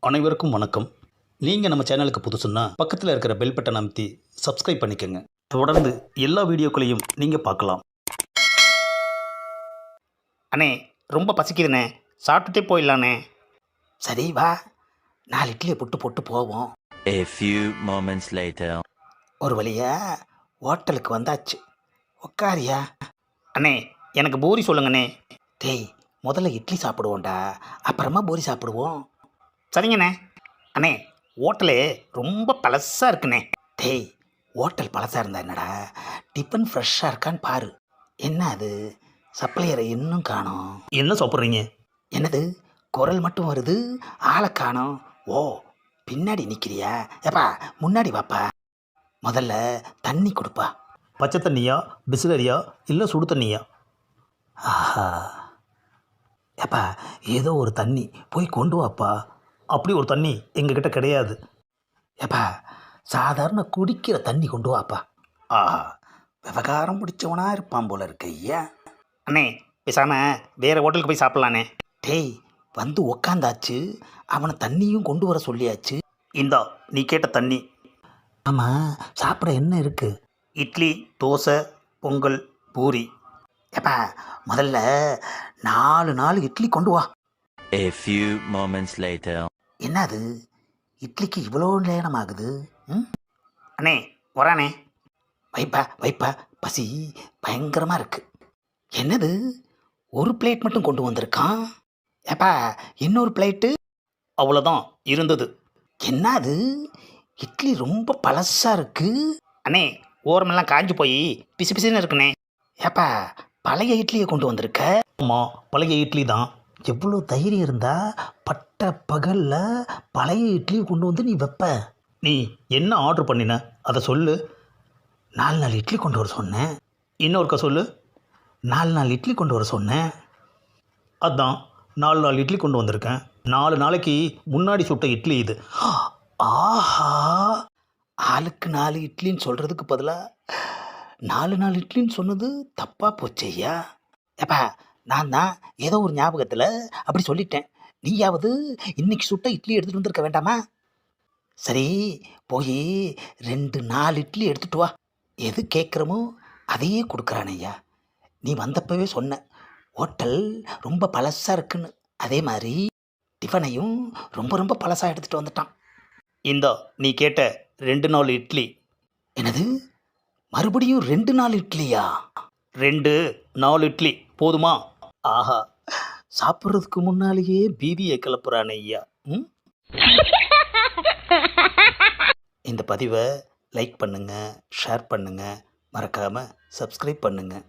அனைவருக்கும் வணக்கம். நீங்கள் நம்ம சேனலுக்கு புதுசுன்னா பக்கத்தில் இருக்கிற பெல் பட்டன் அமைத்தி சப்ஸ்கிரைப் பண்ணிக்கோங்க. தொடர்ந்து எல்லா வீடியோக்களையும் நீங்கள் பார்க்கலாம். அண்ணே ரொம்ப பசிக்குதுண்ணே, சாப்பிட்டுட்டே போயிடலாண்ணே. சரி வா, 4 இட்லியை புட்டு போட்டு போவோம். A few moments later. ஒரு வழியா ஹோட்டலுக்கு வந்தாச்சு. உக்காரியா? அண்ணே எனக்கு பூரி சொல்லுங்கண்ணே. டேய், முதல்ல இட்லி சாப்பிடுவோம்டா, அப்புறமா பூரி சாப்பிடுவோம். சரிங்கண்ணே. அண்ணே ஹோட்டலு ரொம்ப பழசாக இருக்குண்ணே. டேய், ஹோட்டல் பழசாக இருந்தா என்னடா, டிஃபன் ஃப்ரெஷ்ஷாக இருக்கான்னு பாரு. என்ன அது, சப்ளையரை இன்னும் காணோம். என்ன சாப்பிட்றீங்க? என்னது, குரல் மட்டும் வருது, ஆளை காணோம். ஓ, பின்னாடி நிற்கிறியா? ஏப்பா முன்னாடி வாப்பா. முதல்ல தண்ணி கொடுப்பா. பச்சை தண்ணியா, பிஸ்லரியா, இல்லை சுடு தண்ணியா? ஆஹா, ஏப்பா ஏதோ ஒரு தண்ணி போய் கொண்டு வாப்பா. அப்படி ஒரு தண்ணி எங்ககிட்ட கிடையாது. ஏப்பா சாதாரண குடிக்கிற தண்ணி கொண்டு வாப்பா. ஆஹா, விவகாரம் பிடிச்சவனா இருப்பான் போல இருக்க ஐயா. அண்ணே பேசாமல் வேறு ஹோட்டலுக்கு போய் சாப்பிட்லாண்ணே. டேய், வந்து உக்காந்தாச்சு, அவனை தண்ணியும் கொண்டு வர சொல்லியாச்சு. இந்தா நீ கேட்ட தண்ணி. ஆமாம், சாப்பிட என்ன இருக்கு? இட்லி, தோசை, பொங்கல், பூரி. ஏப்பா முதல்ல 4 இட்லி கொண்டு வா. A few moments later. என்னது, இட்லிக்கு இவ்வளோ நேரம் ஆகுது? ம், அண்ணே வரானே. வைப்பா வைப்பா, பசி பயங்கரமாக இருக்கு. என்னது, ஒரு பிளேட் மட்டும் கொண்டு வந்திருக்கான். ஏப்பா இன்னொரு பிளேட்டு? அவ்வளோதான் இருந்தது. என்னது, இட்லி ரொம்ப பழசாக இருக்கு. அண்ணே ஓரமெல்லாம் காஞ்சு போய் பிசு பிசுன்னு இருக்குண்ணே. ஏப்பா பழைய இட்லியை கொண்டு வந்திருக்க? ஆமாம், பழைய இட்லி தான். எவ்வளோ தைரியம் இருந்தா பட்ட பகலில் பழைய இட்லியை கொண்டு வந்து நீ வைப்ப? நீ என்ன ஆர்டர் பண்ணின அதை சொல்லு. 4 இட்லி கொண்டு வர சொன்னேன். இன்னொருக்கா சொல்லு. 4 இட்லி கொண்டு வர சொன்னேன். அதான் 4 இட்லி கொண்டு வந்திருக்கேன். 4 நாளைக்கு முன்னாடி சுட்ட இட்லி இது. ஆஹா, ஆளுக்கு 4 இட்லின்னு சொல்கிறதுக்கு பதிலாக 4 இட்லின்னு சொன்னது தப்பாக போச்சு ஐயா. ஏப்பா நான் தான் ஏதோ ஒரு ஞாபகத்தில் அப்படி சொல்லிட்டேன். நீயாவது இன்னைக்கு சுட்ட இட்லி எடுத்துகிட்டு வந்திருக்க வேண்டாமா? சரி, போய் 4 இட்லி எடுத்துட்டு வா. எது கேட்குறமோ அதையே கொடுக்குறான் ஐயா. நீ வந்தப்பவே சொன்ன ஹோட்டல் ரொம்ப பழசாக இருக்குன்னு. அதே மாதிரி டிஃபனையும் ரொம்ப ரொம்ப பழசாக எடுத்துகிட்டு வந்துட்டான். இந்தா நீ கேட்ட 2 இட்லி. என்னது, மறுபடியும் 4 இட்லியா? 4 இட்லி போதுமா? ஆஹா, சாப்பிட்றதுக்கு முன்னாலேயே பீதியை கிளப்புறானே ஐயா. ம், இந்த பதிவை லைக் பண்ணுங்கள், ஷேர் பண்ணுங்கள், மறக்காமல் சப்ஸ்கிரைப் பண்ணுங்கள்.